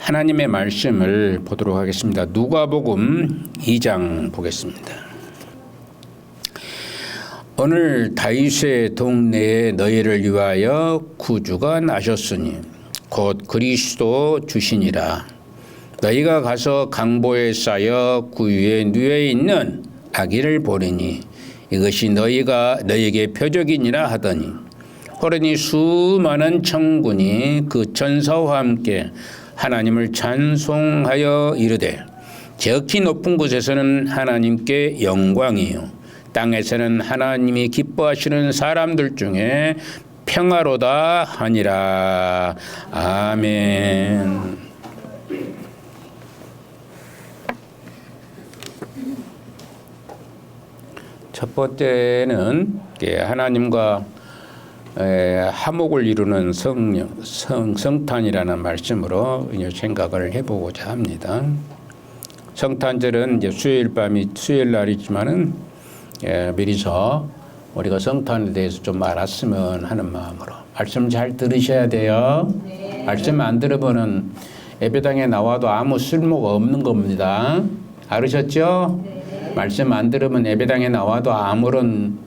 하나님의 말씀을 보도록 하겠습니다. 누가복음 2장 보겠습니다. 오늘 다윗의 동네에 너희를 위하여 구주가 나셨으니 곧 그리스도 주시니라. 너희가 가서 강보에 쌓여 구유에 누워 있는 아기를 보리니 이것이 너희에게 표적이니라 하더니 호련히 수많은 천군이 그 천사와 함께 하나님을 찬송하여 이르되 지극히 높은 곳에서는 하나님께 영광이요 땅에서는 하나님이 기뻐하시는 사람들 중에 평화로다 하니라. 아멘. 첫 번째는 하나님과 화목을 이루는 성탄이라는 말씀으로 생각을 해보고자 합니다. 성탄절은 이제 수요일 밤이 수요일 날이지만은 미리서 우리가 성탄에 대해서 좀 알았으면 하는 마음으로 말씀 잘 들으셔야 돼요. 네. 말씀 안 들으면은 예배당에 나와도 아무 쓸모가 없는 겁니다. 알으셨죠? 네. 말씀 안 들으면 예배당에 나와도 아무런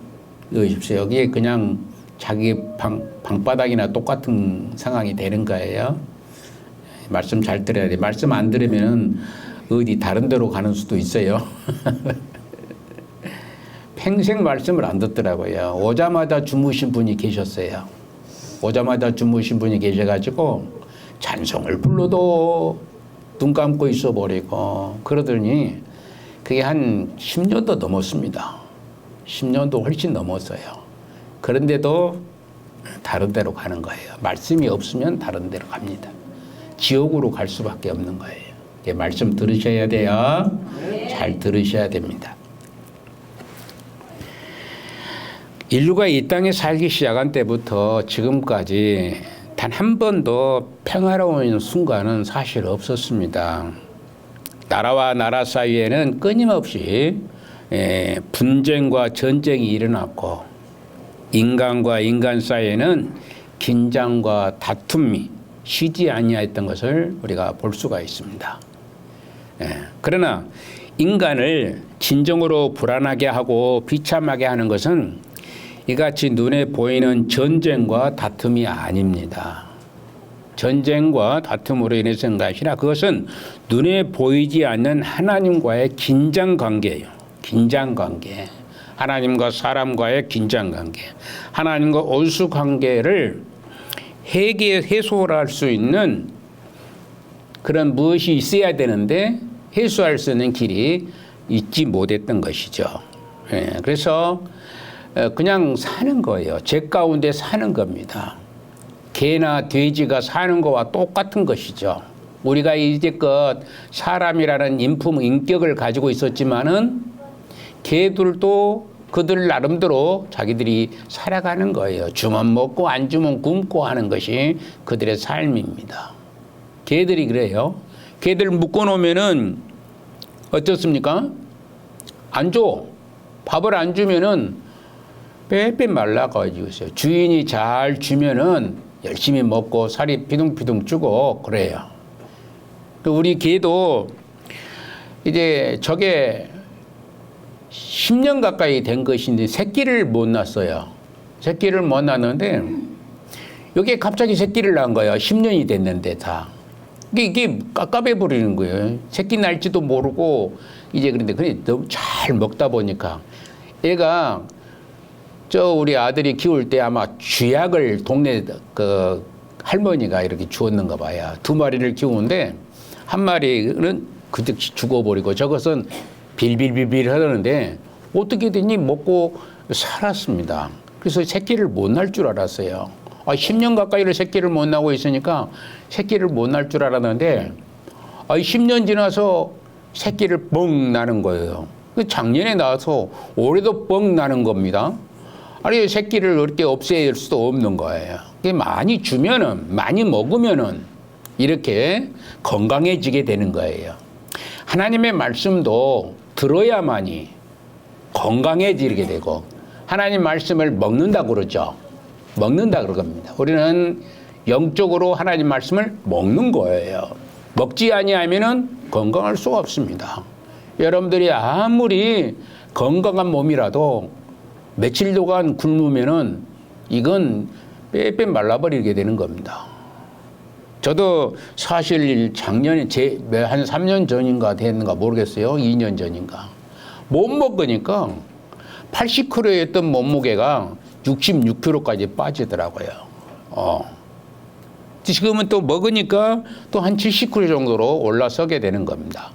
의미 없어요. 여기에 그냥 자기 방바닥이나 똑같은 상황이 되는 거예요. 말씀 잘 들어야 돼. 말씀 안 들으면 어디 다른 데로 가는 수도 있어요. 평생 말씀을 안 듣더라고요. 오자마자 주무신 분이 계셨어요. 오자마자 주무신 분이 계셔가지고 찬송을 불러도 눈 감고 있어 버리고 그러더니 그게 한 10년도 넘었습니다. 10년도 훨씬 넘었어요. 그런데도 다른 데로 가는 거예요. 말씀이 없으면 다른 데로 갑니다. 지옥으로 갈 수밖에 없는 거예요. 말씀 들으셔야 돼요. 잘 들으셔야 됩니다. 인류가 이 땅에 살기 시작한 때부터 지금까지 단 한 번도 평화로운 순간은 사실 없었습니다. 나라와 나라 사이에는 끊임없이 분쟁과 전쟁이 일어났고 인간과 인간 사이에는 긴장과 다툼이 쉬지 아니하였던 것을 우리가 볼 수가 있습니다. 그러나 인간을 진정으로 불안하게 하고 비참하게 하는 것은 이같이 눈에 보이는 전쟁과 다툼이 아닙니다. 전쟁과 다툼으로 인해서인 것이 아니라 그것은 눈에 보이지 않는 하나님과의 긴장관계예요. 긴장관계. 하나님과 사람과의 긴장관계. 하나님과 원수관계를 해소할 수 있는 그런 무엇이 있어야 되는데 해소할 수 있는 길이 있지 못했던 것이죠. 그래서 그냥 사는 거예요. 죄 가운데 사는 겁니다. 개나 돼지가 사는 거와 똑같은 것이죠. 우리가 이제껏 사람이라는 인격을 가지고 있었지만은 개들도 그들 나름대로 자기들이 살아가는 거예요. 주면 먹고 안 주면 굶고 하는 것이 그들의 삶입니다. 개들이 그래요. 개들 묶어놓으면은 어떻습니까? 안 줘. 밥을 안 주면은 빼빼 말라가지고 있어요. 주인이 잘 주면은 열심히 먹고 살이 피둥피둥 찌고 그래요. 우리 개도 이제 저게 10년 가까이 된 것인데 새끼를 못 낳았어요. 새끼를 못 낳았는데 여기에 갑자기 새끼를 낳은 거예요. 10년이 됐는데 다. 이게 깝깝해 버리는 거예요. 새끼 날지도 모르고 이제 그런데 너무 잘 먹다 보니까 얘가 우리 아들이 키울 때 아마 쥐약을 동네 그 할머니가 이렇게 주었는가 봐요. 2마리를 키우는데 한 마리는 그때 죽어버리고 저것은 빌빌빌빌 하는데 어떻게 되니 먹고 살았습니다. 그래서 새끼를 못 낳을 줄 알았어요. 10년 가까이를 새끼를 못 낳고 있으니까 새끼를 못 낳을 줄 알았는데 10년 지나서 새끼를 뻥 낳는 거예요. 작년에 낳아서 올해도 뻥 낳는 겁니다. 아니 새끼를 그렇게 없앨 수도 없는 거예요. 많이 주면은 많이 먹으면은 이렇게 건강해지게 되는 거예요. 하나님의 말씀도 들어야만이 건강해지게 되고 하나님 말씀을 먹는다고 그러죠. 먹는다 그럴 겁니다. 우리는 영적으로 하나님 말씀을 먹는 거예요. 먹지 아니하면은 건강할 수가 없습니다. 여러분들이 아무리 건강한 몸이라도 며칠 동안 굶으면은 이건 빼빼 말라버리게 되는 겁니다. 저도 사실 작년에 한 3년 전인가 됐는가 모르겠어요. 2년 전인가. 못 먹으니까 80kg였던 몸무게가 66kg까지 빠지더라고요. 지금은 또 먹으니까 또 한 70kg 정도로 올라서게 되는 겁니다.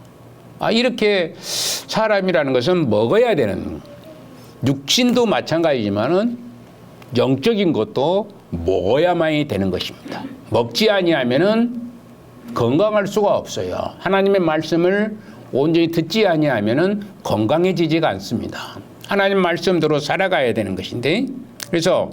이렇게 사람이라는 것은 먹어야 되는, 육신도 마찬가지지만은 영적인 것도 먹어야만이 되는 것입니다. 먹지 아니하면은 건강할 수가 없어요. 하나님의 말씀을 온전히 듣지 아니하면은 건강해지지가 않습니다. 하나님 말씀대로 살아가야 되는 것인데, 그래서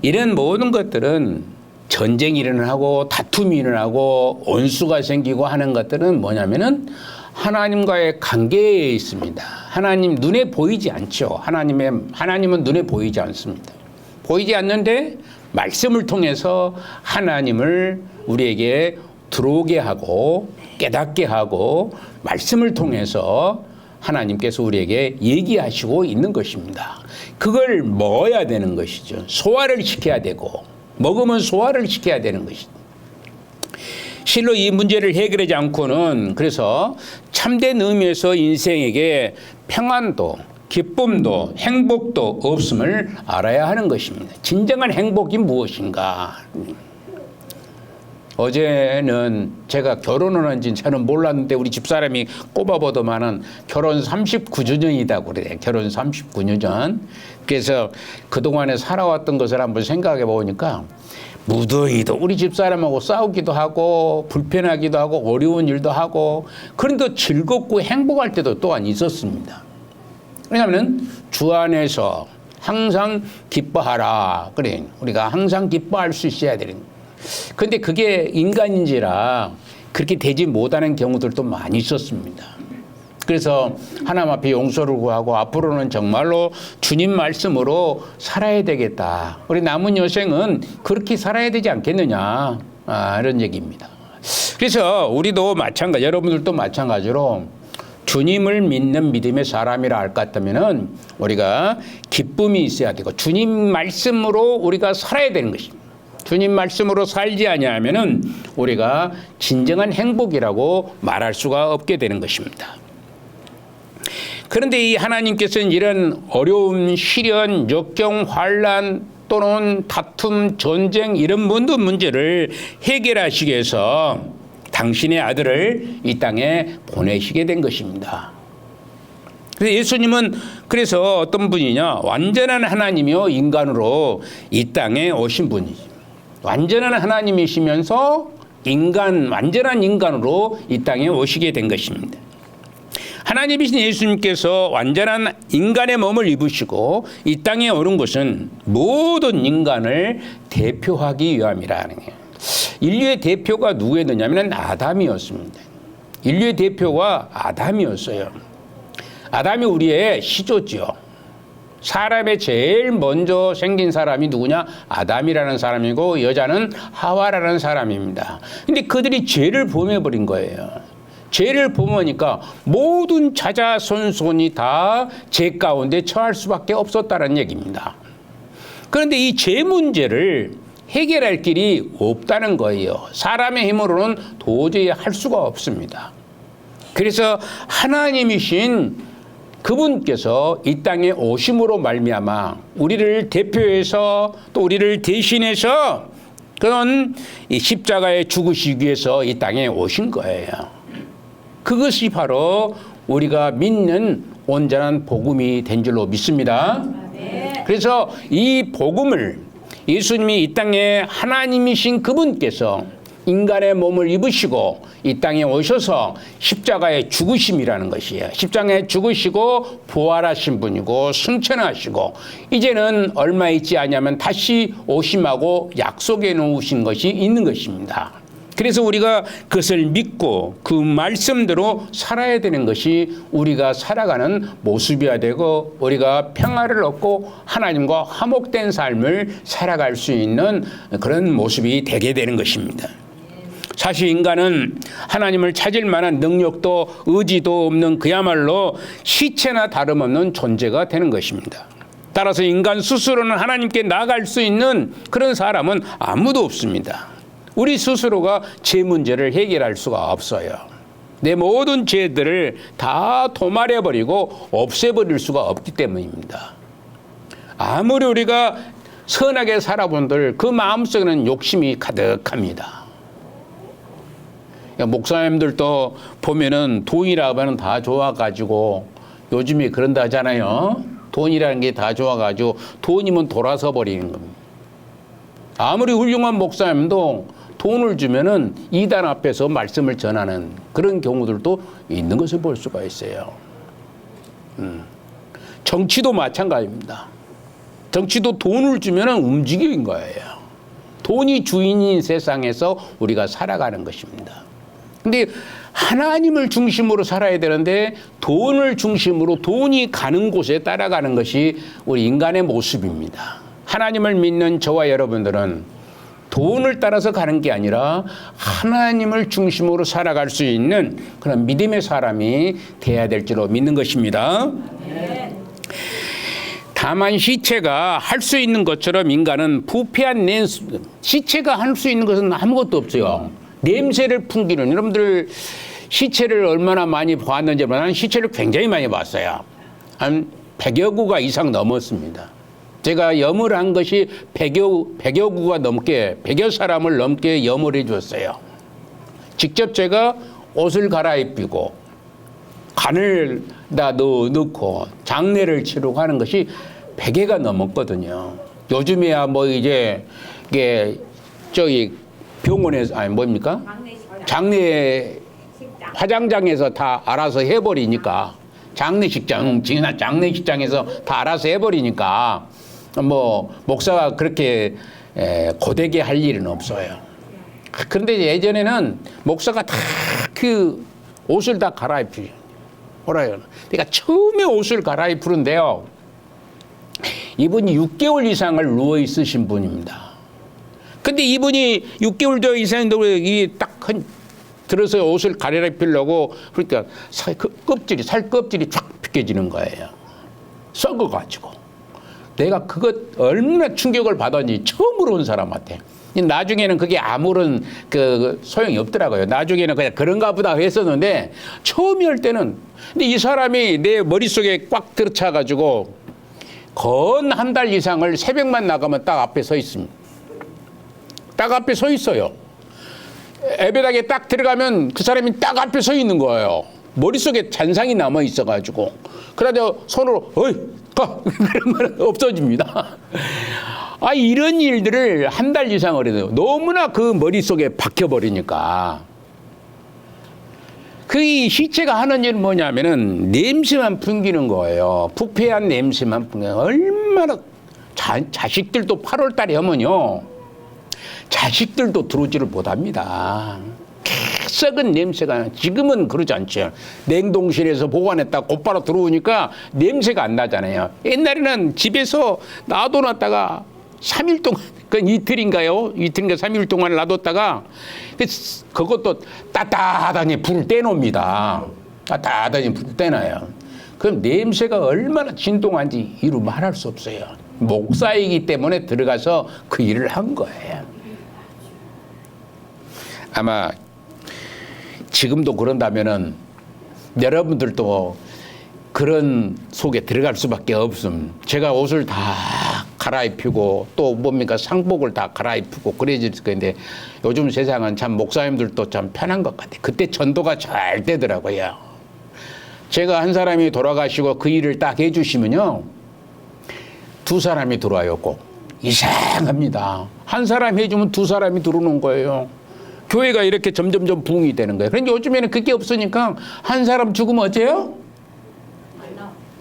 이런 모든 것들은 전쟁이 일어나고 다툼이 일어나고 원수가 생기고 하는 것들은 뭐냐면은 하나님과의 관계에 있습니다. 하나님 눈에 보이지 않죠. 하나님은 눈에 보이지 않습니다. 보이지 않는데 말씀을 통해서 하나님을 우리에게 들어오게 하고 깨닫게 하고 말씀을 통해서 하나님께서 우리에게 얘기하시고 있는 것입니다. 그걸 먹어야 되는 것이죠. 소화를 시켜야 되고, 먹으면 소화를 시켜야 되는 것이죠. 실로 이 문제를 해결하지 않고는, 그래서 참된 의미에서 인생에게 평안도, 기쁨도, 행복도 없음을 알아야 하는 것입니다. 진정한 행복이 무엇인가? 어제는 제가 결혼을 한지 저는 몰랐는데 우리 집사람이 꼽아보더만은 결혼 39주년이다 그래. 결혼 39년 전. 그래서 그동안에 살아왔던 것을 한번 생각해 보니까 무더위도 우리 집사람하고 싸우기도 하고 불편하기도 하고 어려운 일도 하고, 그런데 즐겁고 행복할 때도 또한 있었습니다. 왜냐하면 주 안에서 항상 기뻐하라. 그래. 우리가 항상 기뻐할 수 있어야 되는 거예요. 근데 그게 인간인지라 그렇게 되지 못하는 경우들도 많이 있었습니다. 그래서 하나님 앞에 용서를 구하고 앞으로는 정말로 주님 말씀으로 살아야 되겠다. 우리 남은 여생은 그렇게 살아야 되지 않겠느냐. 이런 얘기입니다. 그래서 우리도 마찬가지, 여러분들도 마찬가지로 주님을 믿는 믿음의 사람이라 할 것 같다면은 우리가 기쁨이 있어야 되고 주님 말씀으로 우리가 살아야 되는 것입니다. 주님 말씀으로 살지 아니하면은 우리가 진정한 행복이라고 말할 수가 없게 되는 것입니다. 그런데 이 하나님께서는 이런 어려움, 시련, 역경, 환난 또는 다툼, 전쟁 이런 모든 문제를 해결하시기 위해서 당신의 아들을 이 땅에 보내시게 된 것입니다. 그래서 예수님은 그래서 어떤 분이냐? 완전한 하나님이요 인간으로 이 땅에 오신 분이죠. 완전한 하나님이시면서 완전한 인간으로 이 땅에 오시게 된 것입니다. 하나님이신 예수님께서 완전한 인간의 몸을 입으시고 이 땅에 오는 것은 모든 인간을 대표하기 위함이라는 거예요. 인류의 대표가 누구였느냐면 아담이었습니다. 인류의 대표가 아담이었어요. 아담이 우리의 시조죠. 사람의 제일 먼저 생긴 사람이 누구냐? 아담이라는 사람이고 여자는 하와라는 사람입니다. 근데 그들이 죄를 범해버린 거예요. 죄를 범하니까 모든 자자손손이 다 죄 가운데 처할 수밖에 없었다는 얘기입니다. 그런데 이 죄 문제를 해결할 길이 없다는 거예요. 사람의 힘으로는 도저히 할 수가 없습니다. 그래서 하나님이신 그분께서 이 땅에 오심으로 말미암아 우리를 대표해서 또 우리를 대신해서 그런 이 십자가에 죽으시기 위해서 이 땅에 오신 거예요. 그것이 바로 우리가 믿는 온전한 복음이 된 줄로 믿습니다. 그래서 이 복음을 예수님이 이 땅에 하나님이신 그분께서 인간의 몸을 입으시고 이 땅에 오셔서 십자가에 죽으심이라는 것이에요. 십자가에 죽으시고 부활하신 분이고 승천하시고 이제는 얼마 있지 않냐면 다시 오심하고 약속해 놓으신 것이 있는 것입니다. 그래서 우리가 그것을 믿고 그 말씀대로 살아야 되는 것이 우리가 살아가는 모습이어야 되고 우리가 평화를 얻고 하나님과 화목된 삶을 살아갈 수 있는 그런 모습이 되게 되는 것입니다. 사실 인간은 하나님을 찾을 만한 능력도 의지도 없는 그야말로 시체나 다름없는 존재가 되는 것입니다. 따라서 인간 스스로는 하나님께 나아갈 수 있는 그런 사람은 아무도 없습니다. 우리 스스로가 죄 문제를 해결할 수가 없어요. 내 모든 죄들을 다 도말해버리고 없애버릴 수가 없기 때문입니다. 아무리 우리가 선하게 살아본들 그 마음속에는 욕심이 가득합니다. 목사님들도 보면은 돈이라고 하면 다 좋아가지고 요즘에 그런다 하잖아요. 돈이라는 게 다 좋아가지고 돈이면 돌아서 버리는 겁니다. 아무리 훌륭한 목사님도 돈을 주면은 이단 앞에서 말씀을 전하는 그런 경우들도 있는 것을 볼 수가 있어요. 정치도 마찬가지입니다. 정치도 돈을 주면은 움직이는 거예요. 돈이 주인인 세상에서 우리가 살아가는 것입니다. 근데 하나님을 중심으로 살아야 되는데 돈을 중심으로 돈이 가는 곳에 따라가는 것이 우리 인간의 모습입니다. 하나님을 믿는 저와 여러분들은 돈을 따라서 가는 게 아니라 하나님을 중심으로 살아갈 수 있는 그런 믿음의 사람이 돼야 될 줄로 믿는 것입니다. 다만 시체가 할 수 있는 것처럼 인간은 부패한 시체가 할 수 있는 것은 아무것도 없어요. 냄새를 풍기는, 여러분들 시체를 얼마나 많이 보았는지 나는 시체를 굉장히 많이 봤어요. 한 100여 구가 이상 넘었습니다. 제가 염을 한 것이 100여 구가 넘게, 100여 사람을 넘게 염을 해줬어요. 직접 제가 옷을 갈아입히고 간을 다 넣고 장례를 치르고 하는 것이 100회가 넘었거든요. 요즘에야 뭐 이제 이게 저기 병원에서 아니 뭡니까? 장례 화장장에서 다 알아서 해버리니까 장례식장에서 다 알아서 해버리니까 뭐 목사가 그렇게 고되게 할 일은 없어요. 그런데 예전에는 목사가 다 그 옷을 다 갈아입히죠. 뭐라요? 그러니까 처음에 옷을 갈아입히는데요. 이분이 6개월 이상을 누워 있으신 분입니다. 근데 이분이 6개월 이상인데 이게 딱 들어서 옷을 갈아입히려고 그러니까 살 껍질이 쫙 벗겨지는 거예요. 썩어가지고. 내가 그것 얼마나 충격을 받았는지 처음으로 온 사람한테. 나중에는 그게 아무런 그 소용이 없더라고요. 나중에는 그냥 그런가 보다 했었는데 처음에 할 때는 근데 이 사람이 내 머릿속에 꽉 들어차가지고 건 한 달 이상을 새벽만 나가면 딱 앞에 서 있습니다. 딱 앞에 서 있어요. 예배당에 딱 들어가면 그 사람이 딱 앞에 서 있는 거예요. 머릿속에 잔상이 남아 있어가지고. 그래서 손으로 어이 가 그러면 없어집니다. 아 이런 일들을 한 달 이상을 해도 너무나 그 머릿속에 박혀버리니까 그 시체가 하는 일은 뭐냐면은 냄새만 풍기는 거예요. 부패한 냄새만 풍기는 얼마나 자식들도 8월 달에 하면요. 자식들도 들어오지를 못합니다. 썩은 냄새가 지금은 그러지 않죠. 냉동실에서 보관했다 곧바로 들어오니까 냄새가 안 나잖아요. 옛날에는 집에서 놔둬놨다가 3일 동안, 그 이틀인가요? 이틀인가 3일 동안 놔뒀다가 그것도 따뜻하니 불을 떼놓습니다. 따뜻하니 불을 떼놔요. 그럼 냄새가 얼마나 진동한지 이루 말할 수 없어요. 목사이기 때문에 들어가서 그 일을 한 거예요. 아마 지금도 그런다면은 여러분들도 그런 속에 들어갈 수밖에 없음. 제가 옷을 다 갈아입히고 또 뭡니까 상복을 다 갈아입히고 그래질 건데 요즘 세상은 참 목사님들도 참 편한 것 같아요. 그때 전도가 잘 되더라고요. 제가 한 사람이 돌아가시고 그 일을 딱 해주시면요. 2사람이 들어와요 꼭. 이상합니다. 한 사람 해주면 2사람이 들어오는 거예요. 교회가 이렇게 점점점 부흥이 되는 거예요. 그런데 요즘에는 그게 없으니까 한 사람 죽으면 어째요?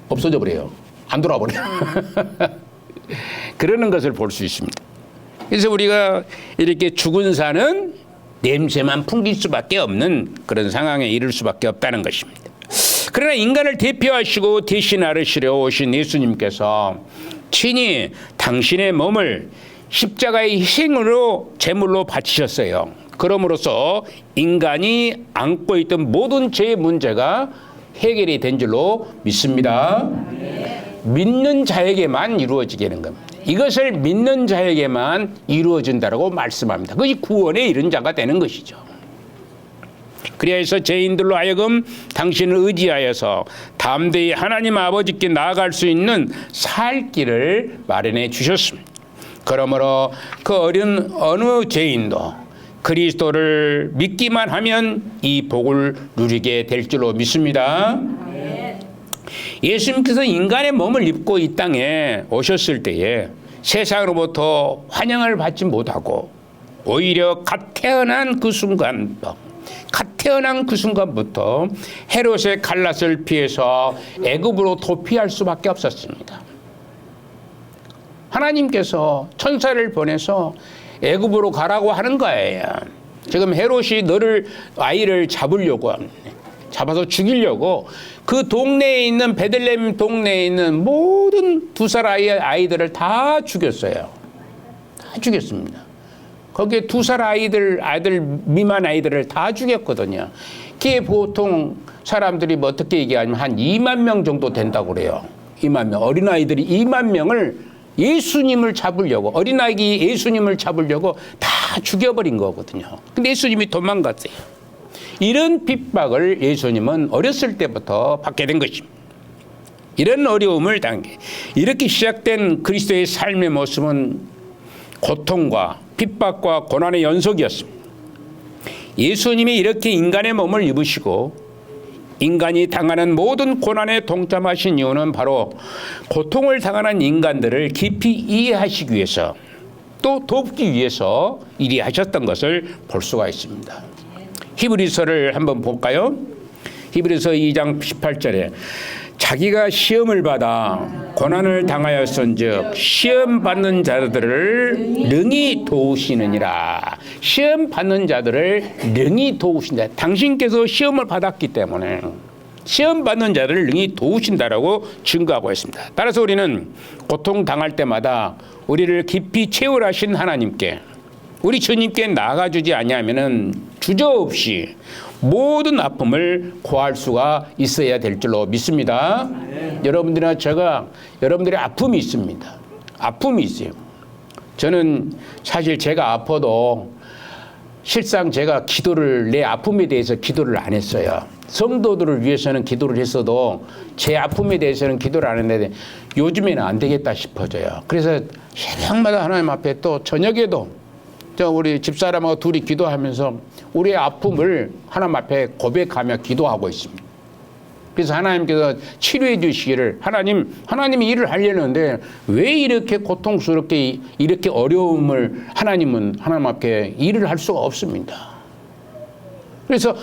없어져 버려요. 안 돌아와 버려요. 그러는 것을 볼 수 있습니다. 그래서 우리가 이렇게 죽은 산은 냄새만 풍길 수밖에 없는 그런 상황에 이를 수밖에 없다는 것입니다. 그러나 인간을 대표하시고 대신 앓으시려 오신 예수님께서 친히 당신의 몸을 십자가의 희생으로 제물로 바치셨어요. 그럼으로써 인간이 안고 있던 모든 죄의 문제가 해결이 된 줄로 믿습니다. 믿는 자에게만 이루어지게 되는 겁니다. 이것을 믿는 자에게만 이루어진다라고 말씀합니다. 그것이 구원에 이른 자가 되는 것이죠. 그리하여서 죄인들로 하여금 당신을 의지하여서 담대히 하나님 아버지께 나아갈 수 있는 살 길을 마련해 주셨습니다. 그러므로 그 어느 죄인도 그리스도를 믿기만 하면 이 복을 누리게 될 줄로 믿습니다. 예수님께서 인간의 몸을 입고 이 땅에 오셨을 때에 세상으로부터 환영을 받지 못하고 오히려 갓 태어난 그 순간부터 헤롯의 갈라스를 피해서 애굽으로 도피할 수밖에 없었습니다. 하나님께서 천사를 보내서 애굽으로 가라고 하는 거예요. 지금 헤롯이 아이를 잡아서 죽이려고 그 동네에 있는 베들레헴 동네에 있는 모든 2살 아이들을 다 죽였어요. 다 죽였습니다. 거기에 2살 아이들 미만 아이들을 다 죽였거든요. 그게 보통 사람들이 뭐 어떻게 얘기하냐면 한 2만 명 정도 된다고 그래요. 2만 명. 어린아이들이 2만 명을 예수님을 잡으려고, 어린아이 예수님을 잡으려고 다 죽여버린 거거든요. 근데 예수님이 도망갔어요. 이런 핍박을 예수님은 어렸을 때부터 받게 된 것입니다. 이런 어려움을 당해 이렇게 시작된 그리스도의 삶의 모습은 고통과 핍박과 고난의 연속이었습니다. 예수님이 이렇게 인간의 몸을 입으시고 인간이 당하는 모든 고난에 동참하신 이유는 바로 고통을 당하는 인간들을 깊이 이해하시기 위해서 또 돕기 위해서 이리 하셨던 것을 볼 수가 있습니다. 히브리서를 한번 볼까요? 히브리서 2장 18절에 자기가 시험을 받아 고난을 당하였은즉 시험 받는 자들을 능히 도우시느니라. 시험 받는 자들을 능히 도우신다. 당신께서 시험을 받았기 때문에 시험 받는 자들을 능히 도우신다라고 증거하고 있습니다. 따라서 우리는 고통 당할 때마다 우리를 깊이 채울하신 하나님께, 우리 주님께 나아가주지 아니하면은 주저없이 모든 아픔을 고할 수가 있어야 될 줄로 믿습니다. 여러분들이나 여러분들의 아픔이 있습니다. 아픔이 있어요. 저는 사실 제가 아파도 실상 제가 내 아픔에 대해서 기도를 안 했어요. 성도들을 위해서는 기도를 했어도 제 아픔에 대해서는 기도를 안 했는데 요즘에는 안 되겠다 싶어져요. 그래서 새벽마다 하나님 앞에 또 저녁에도 우리 집사람하고 둘이 기도하면서 우리의 아픔을 하나님 앞에 고백하며 기도하고 있습니다. 그래서 하나님께서 치료해 주시기를 하나님이 일을 하려는데 왜 이렇게 고통스럽게 이렇게 어려움을 하나님 앞에 일을 할 수가 없습니다. 그래서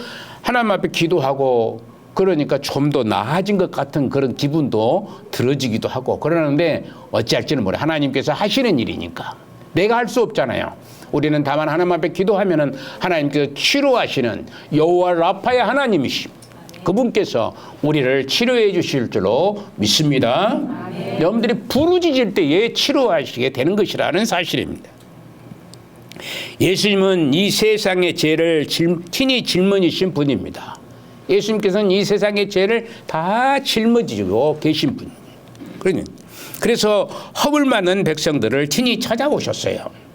하나님 앞에 기도하고 그러니까 좀 더 나아진 것 같은 그런 기분도 들어지기도 하고 그러는데 어찌할지는 모르. 하나님께서 하시는 일이니까 내가 할 수 없잖아요. 우리는 다만 하나님 앞에 기도하면은 하나님께서 치료하시는 여호와 라파의 하나님이십니다. 그분께서 우리를 치료해 주실 줄로 믿습니다. 여러분들이 부르짖을 때에 치료하시게 되는 것이라는 사실입니다. 예수님은 이 세상의 죄를 친히 짊어지신 분입니다. 예수님께서는 이 세상의 죄를 다 짊어지고 계신 분입니다. 그래서 허물 많은 백성들을 친히 찾아오셨어요.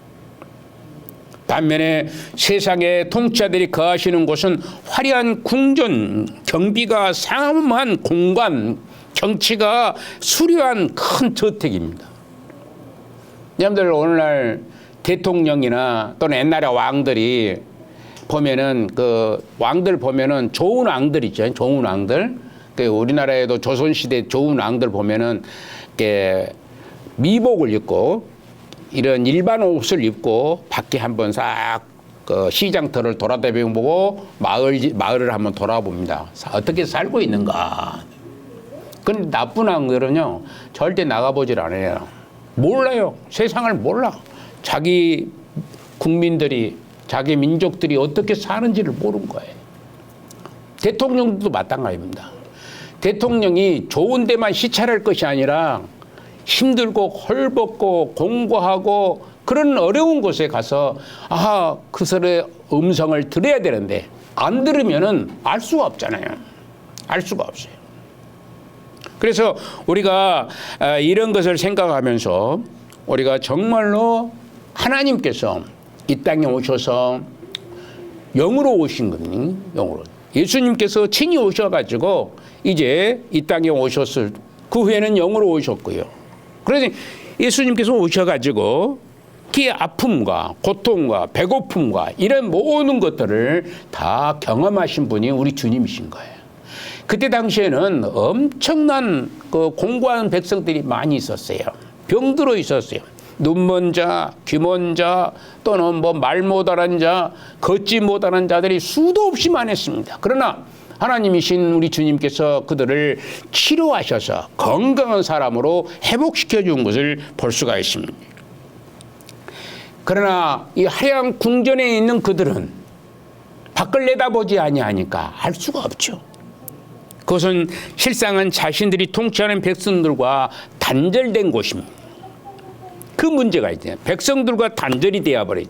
반면에 세상의 통치자들이 거하시는 곳은 화려한 궁전, 경비가 상엄한 공간, 경치가 수려한 큰 저택입니다. 여러분들 오늘날 대통령이나 또는 옛날에 왕들이 보면은 그 왕들 보면은 좋은 왕들 있죠. 좋은 왕들. 그 우리나라에도 조선시대 좋은 왕들 보면은 미복을 입고 이런 일반 옷을 입고 밖에 한번 싹 그 시장터를 돌아다니고 마을을 한번 돌아봅니다. 어떻게 살고 있는가. 근데 나쁜 왕들은요 절대 나가보질 않아요. 몰라요. 세상을 몰라. 자기 국민들이 자기 민족들이 어떻게 사는지를 모르는 거예요. 대통령도 마찬가지입니다. 대통령이 좋은 데만 시찰할 것이 아니라 힘들고 헐벗고 공부하고 그런 어려운 곳에 가서 그 사람의 음성을 들어야 되는데 안 들으면은 알 수가 없잖아요. 알 수가 없어요. 그래서 우리가 이런 것을 생각하면서 우리가 정말로 하나님께서 이 땅에 오셔서 영으로 오신 겁니다. 영으로. 예수님께서 친히 오셔가지고 이제 이 땅에 오셨을 그 후에는 영으로 오셨고요. 그래서 예수님께서 오셔가지고 그 아픔과 고통과 배고픔과 이런 모든 것들을 다 경험하신 분이 우리 주님이신 거예요. 그때 당시에는 엄청난 그 공고한 백성들이 많이 있었어요. 병들어 있었어요. 눈먼 자, 귀먼 자, 또는 뭐 말 못하는 자, 걷지 못하는 자들이 수도 없이 많았습니다. 그러나 하나님이신 우리 주님께서 그들을 치료하셔서 건강한 사람으로 회복시켜 준 것을 볼 수가 있습니다. 그러나 이 하얀 궁전에 있는 그들은 밖을 내다보지 아니하니까 알 수가 없죠. 그것은 실상은 자신들이 통치하는 백성들과 단절된 곳입니다. 그 문제가 있잖아요. 백성들과 단절이 되어버린.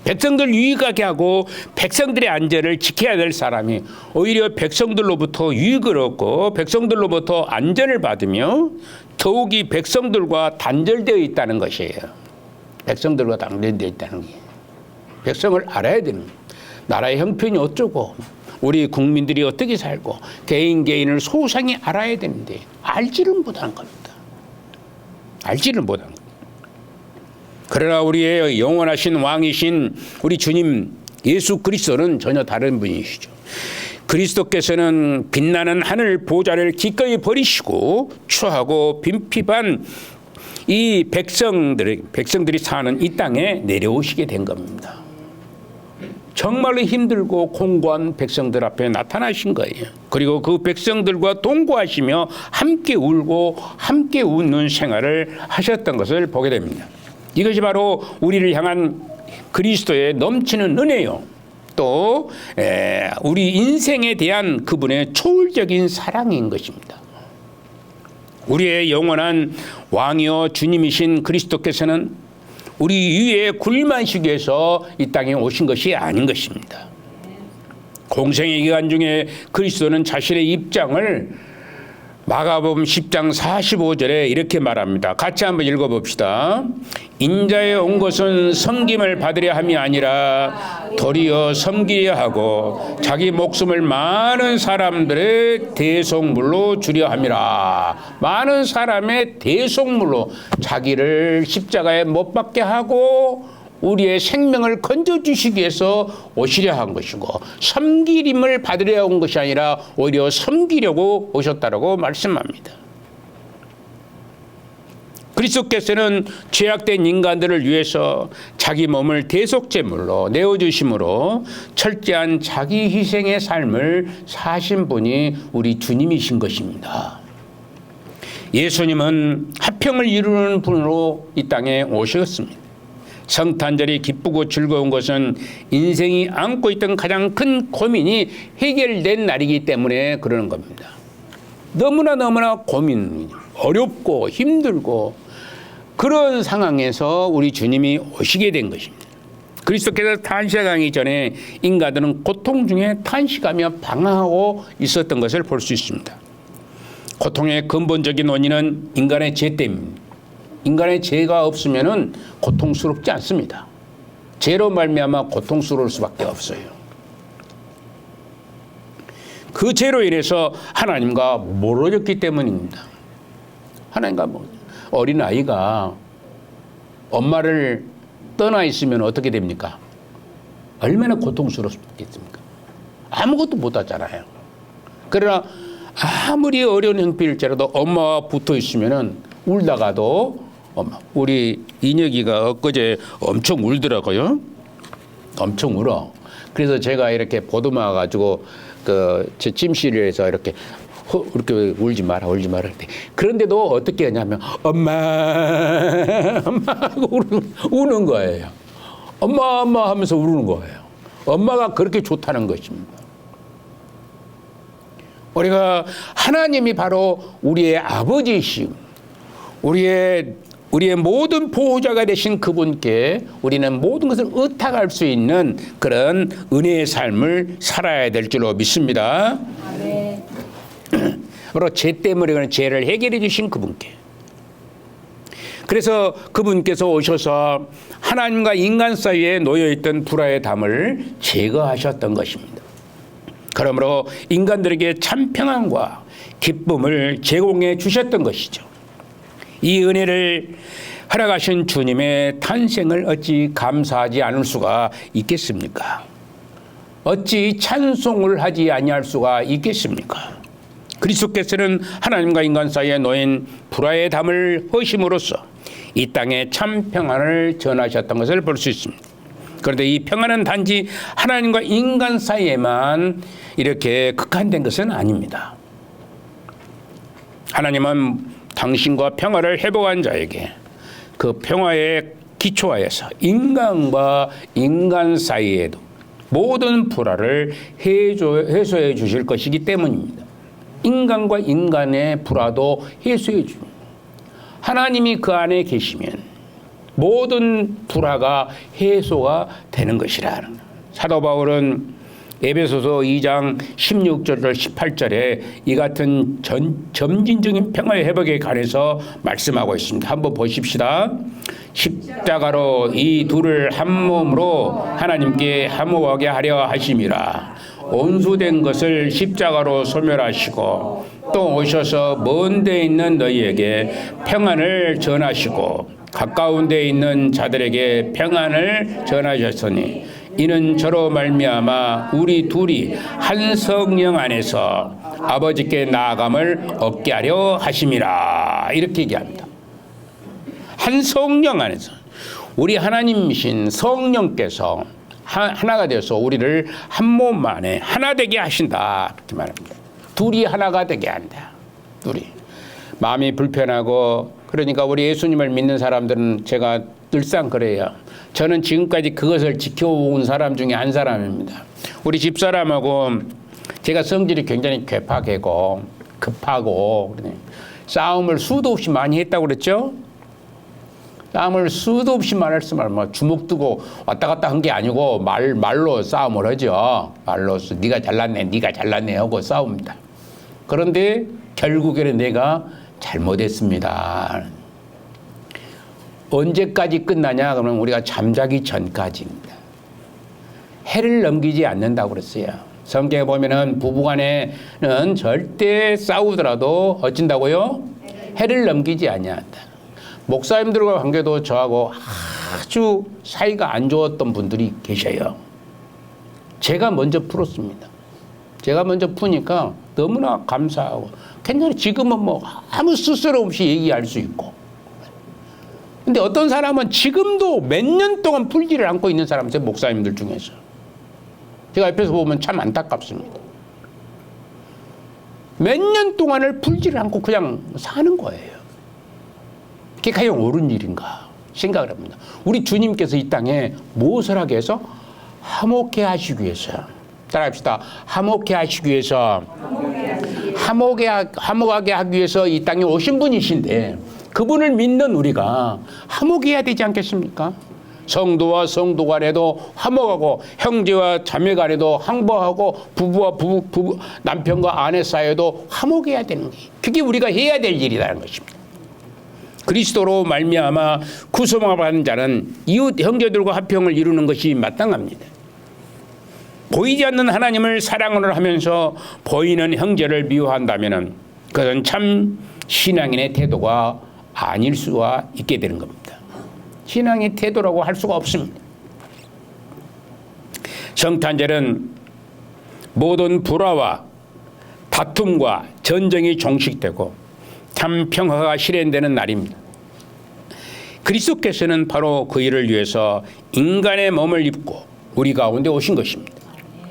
백성들 유익하게 하고 백성들의 안전을 지켜야 될 사람이 오히려 백성들로부터 유익을 얻고 백성들로부터 안전을 받으며 더욱이 백성들과 단절되어 있다는 것이에요. 백성들과 단절되어 있다는 게. 백성을 알아야 되는 거예요. 나라의 형편이 어쩌고 우리 국민들이 어떻게 살고 개인을 소상히 알아야 되는데 알지를 못하는 겁니다. 알지를 못하는 겁니다. 그러나 우리의 영원하신 왕이신 우리 주님 예수 그리스도는 전혀 다른 분이시죠. 그리스도께서는 빛나는 하늘 보좌를 기꺼이 버리시고 추하고 빈핍한 이 백성들이 사는 이 땅에 내려오시게 된 겁니다. 정말로 힘들고 공고한 백성들 앞에 나타나신 거예요. 그리고 그 백성들과 동거하시며 함께 울고 함께 웃는 생활을 하셨던 것을 보게 됩니다. 이것이 바로 우리를 향한 그리스도의 넘치는 은혜요. 또 우리 인생에 대한 그분의 초월적인 사랑인 것입니다. 우리의 영원한 왕이요 주님이신 그리스도께서는 우리 위에 굴만시기 위해서 이 땅에 오신 것이 아닌 것입니다. 공생의 기간 중에 그리스도는 자신의 입장을 마가복음 10장 45절에 이렇게 말합니다. 같이 한번 읽어봅시다. 인자에 온 것은 섬김을 받으려 함이 아니라 도리어 섬기려 하고 자기 목숨을 많은 사람들의 대속물로 주려 함이라. 많은 사람의 대속물로 자기를 십자가에 못 박게 하고 우리의 생명을 건져주시기 위해서 오시려 한 것이고 섬기림을 받으려 온 것이 아니라 오히려 섬기려고 오셨다라고 말씀합니다. 그리스도께서는 죄악된 인간들을 위해서 자기 몸을 대속제물로 내어주심으로 철저한 자기 희생의 삶을 사신 분이 우리 주님이신 것입니다. 예수님은 화평을 이루는 분으로 이 땅에 오셨습니다. 성탄절이 기쁘고 즐거운 것은 인생이 안고 있던 가장 큰 고민이 해결된 날이기 때문에 그러는 겁니다. 너무나 고민, 어렵고 힘들고 그런 상황에서 우리 주님이 오시게 된 것입니다. 그리스도께서 탄식하기 전에 인간들은 고통 중에 탄식하며 방황하고 있었던 것을 볼 수 있습니다. 고통의 근본적인 원인은 인간의 죄 때문입니다. 인간의 죄가 없으면은 고통스럽지 않습니다. 죄로 말미암아 고통스러울 수밖에 없어요. 그 죄로 인해서 하나님과 멀어졌기 때문입니다. 하나님과 어린 아이가 엄마를 떠나 있으면 어떻게 됩니까? 얼마나 고통스럽겠습니까? 아무것도 못 하잖아요. 그러나 아무리 어려운 형편일지라도 엄마와 붙어 있으면은 울다가도 우리 인혁이가 엊그제 엄청 울더라고요. 엄청 울어. 그래서 제가 이렇게 보듬어 가지고 제 침실에서 이렇게 울지 마라. 그런데도 어떻게 하냐면 엄마 하고 우는 거예요. 엄마 하면서 우는 거예요. 엄마가 그렇게 좋다는 것입니다. 우리가 하나님이 바로 우리의 아버지이시고 우리의 우리의 모든 보호자가 되신 그분께 우리는 모든 것을 의탁할 수 있는 그런 은혜의 삶을 살아야 될 줄로 믿습니다. 네. 바로 죄 때문에 그런 죄를 해결해 주신 그분께. 그래서 그분께서 오셔서 하나님과 인간 사이에 놓여있던 불화의 담을 제거하셨던 것입니다. 그러므로 인간들에게 참 평안과 기쁨을 제공해 주셨던 것이죠. 이 은혜를 허락하신 주님의 탄생을 어찌 감사하지 않을 수가 있겠습니까? 어찌 찬송을 하지 아니할 수가 있겠습니까? 그리스도께서는 하나님과 인간 사이에 놓인 불화의 담을 허심으로써 이 땅에 참 평안을 전하셨던 것을 볼 수 있습니다. 그런데 이 평안은 단지 하나님과 인간 사이에만 이렇게 극한된 것은 아닙니다. 하나님은 당신과 평화를 회복한 자에게 그 평화의 기초하여서 인간과 인간 사이에도 모든 불화를 해소해 주실 것이기 때문입니다. 인간과 인간의 불화도 해소해 줍니다. 하나님이 그 안에 계시면 모든 불화가 해소가 되는 것이라는 사도 바울은 에베소서 2장 16절 18절에 이 같은 점진적인 평화의 회복에 관해서 말씀하고 있습니다. 한번 보십시다. 십자가로 이 둘을 한 몸으로 하나님께 화목하게 하려 하심이라. 온수된 것을 십자가로 소멸하시고 또 오셔서 먼 데 있는 너희에게 평안을 전하시고 가까운 데 있는 자들에게 평안을 전하셨으니 이는 저로 말미암아 우리 둘이 한 성령 안에서 아버지께 나아감을 얻게 하려 하심이라. 이렇게 얘기합니다. 한 성령 안에서 우리 하나님이신 성령께서 하나가 되어서 우리를 한 몸 안에 하나 되게 하신다. 그렇게 말합니다. 둘이 하나가 되게 한다. 둘이. 마음이 불편하고 그러니까 우리 예수님을 믿는 사람들은 제가 늘상 그래요. 저는 지금까지 그것을 지켜온 사람 중에 한 사람입니다. 우리 집사람하고 제가 성질이 굉장히 괴팍하고 급하고 싸움을 수도 없이 많이 했다고 그랬죠? 싸움을 수도 없이 말했으면 뭐 주먹 두고 왔다 갔다 한 게 아니고 말로 싸움을 하죠. 말로 네가 잘났네, 네가 잘났네 하고 싸웁니다. 그런데 결국에는 내가 잘못했습니다. 언제까지 끝나냐? 그러면 우리가 잠자기 전까지입니다. 해를 넘기지 않는다고 그랬어요. 성경에 보면은 부부간에는 절대 싸우더라도 어쩐다고요? 해를 넘기지 아니한다. 목사님들과 관계도 저하고 아주 사이가 안 좋았던 분들이 계셔요. 제가 먼저 풀었습니다. 제가 먼저 푸니까 너무나 감사하고 괜찮아요. 지금은 뭐 아무 스스럼 없이 얘기할 수 있고. 근데 어떤 사람은 지금도 몇 년 동안 풀지를 않고 있는 사람이 있어요. 목사님들 중에서. 제가 옆에서 보면 참 안타깝습니다. 몇 년 동안을 풀지를 않고 그냥 사는 거예요. 그게 과연 옳은 일인가 생각을 합니다. 우리 주님께서 이 땅에 무엇을 하기 위해서? 화목해 하시기 위해서. 따라합시다. 화목해 하시기 위해서. 화목하게 하기 위해서 이 땅에 오신 분이신데 그분을 믿는 우리가 화목해야 되지 않겠습니까? 성도와 성도 간에도 화목하고 형제와 자매 간에도 화목하고 부부와 부부 남편과 아내 사이에도 화목해야 되는 게 그게 우리가 해야 될 일이라는 것입니다. 그리스도로 말미암아 구속을 받은 자는 이웃 형제들과 화평을 이루는 것이 마땅합니다. 보이지 않는 하나님을 사랑을 하면서 보이는 형제를 미워한다면 그것은 참 신앙인의 태도가 아닐 수가 있게 되는 겁니다. 신앙의 태도라고 할 수가 없습니다. 성탄절은 모든 불화와 다툼과 전쟁이 종식되고 참 평화가 실현되는 날입니다. 그리스도께서는 바로 그 일을 위해서 인간의 몸을 입고 우리 가운데 오신 것입니다.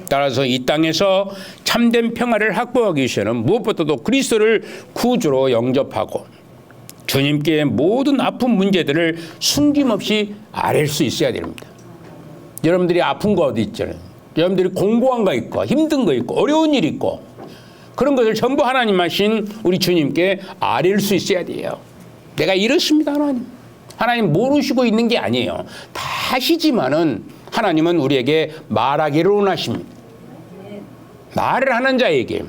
따라서 이 땅에서 참된 평화를 확보하기 위해서는 무엇보다도 그리스도를 구주로 영접하고 주님께 모든 아픈 문제들을 숨김없이 아뢰 수 있어야 됩니다. 여러분들이 아픈 거 어디 있잖아요. 여러분들이 공부한 거 있고 힘든 거 있고 어려운 일 있고 그런 것을 전부 하나님 하신 우리 주님께 아뢰일 수 있어야 돼요. 내가 이렇습니다 하나님. 하나님 모르시고 있는 게 아니에요. 다 아시지만은 하나님은 우리에게 말하기를 원하십니다. 말을 하는 자에게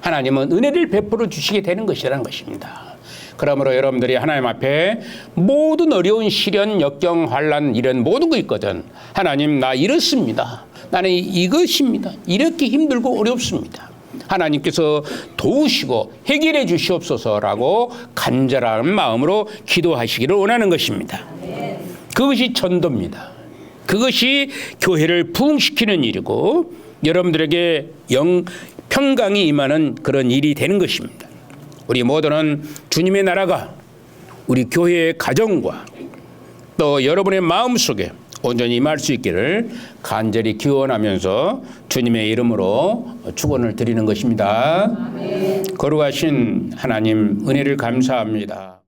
하나님은 은혜를 베풀어 주시게 되는 것이라는 것입니다. 그러므로 여러분들이 하나님 앞에 모든 어려운 시련, 역경, 환난 이런 모든 거 있거든. 하나님 나 이렇습니다. 나는 이것입니다. 이렇게 힘들고 어렵습니다. 하나님께서 도우시고 해결해 주시옵소서라고 간절한 마음으로 기도하시기를 원하는 것입니다. 그것이 전도입니다. 그것이 교회를 부흥시키는 일이고 여러분들에게 평강이 임하는 그런 일이 되는 것입니다. 우리 모두는 주님의 나라가 우리 교회의 가정과 또 여러분의 마음속에 온전히 임할 수 있기를 간절히 기원하면서 주님의 이름으로 축원을 드리는 것입니다. 거룩하신 하나님 은혜를 감사합니다.